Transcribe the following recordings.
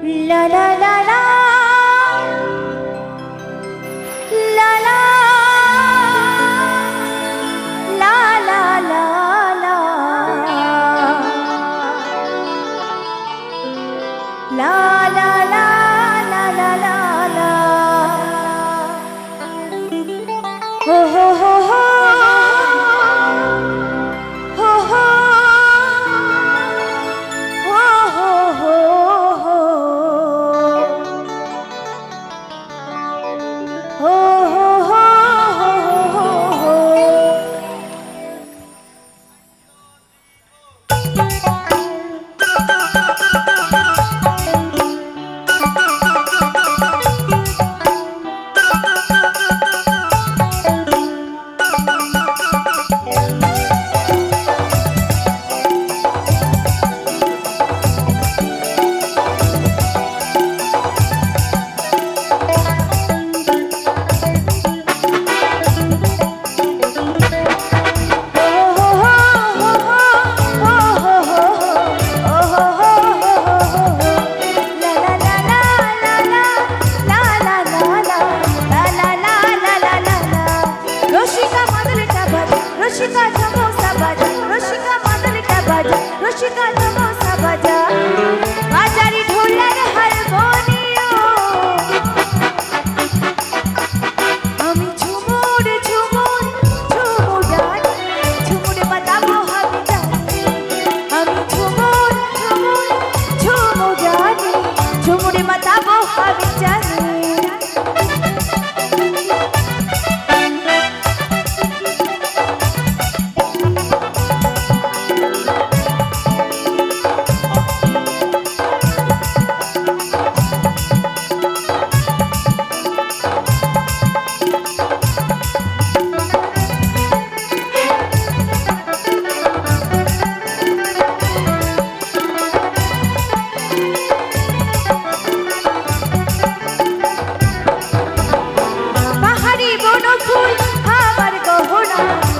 La la la la la la la la la la la la la la la la ho ho ho ho ho ho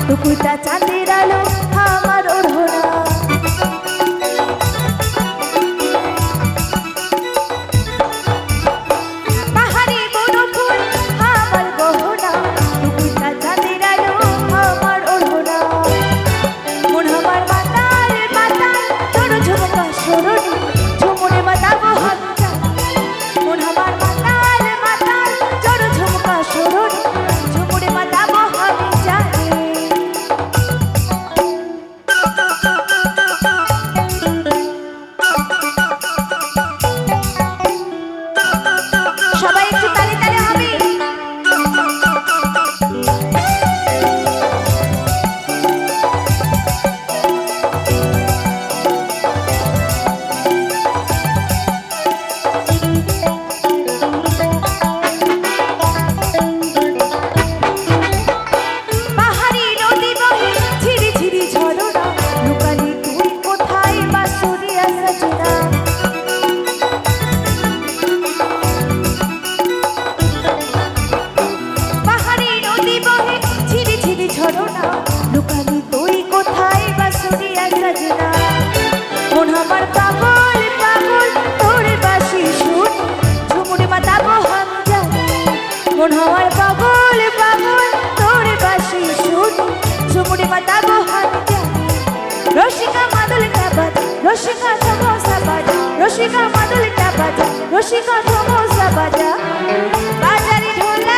টুকুটা চাঁদের আলো আমার ওড়না পাহাড়ি বনফুল আমার গহনা টুকুটা চাঁদের আলো আমার ওড়না মন আমার মাতাল মাতাল তোর ঝুমকা সরণি ঝুমুরে বাতাবো হাতটা মন আমার মাতাল মাতাল তোর ঝুমকা সরণি ঝুমুরে বাতাবো আমি জানি সবাই একটু তালে তালে হবে পাহাড়ি নদী বহে ঝিরি ঝিরি ঝরনা লুকালি তুই কোথায় বাঁশুরিয়া সজনা পাহাড়ি নদী বহে ঝিরি ঝিরি ঝরনা লুকালি তুই কোথায় বাঁশুরিয়া সজনা মন আমার পাগল পাগল তোর বাঁশি শুন ঝুমুরে মাতাবো আমি জানি মন আমার পাগল পাগল তোর বাঁশি শুন ঝুমুরে মাতাবো আমি জানি রসিকা মাদলটা বাজা রসিকা ধমসা বাজা রসিকা মাদলটা বাজা রসিকা ধমসা বাজা বাজারি ঢোল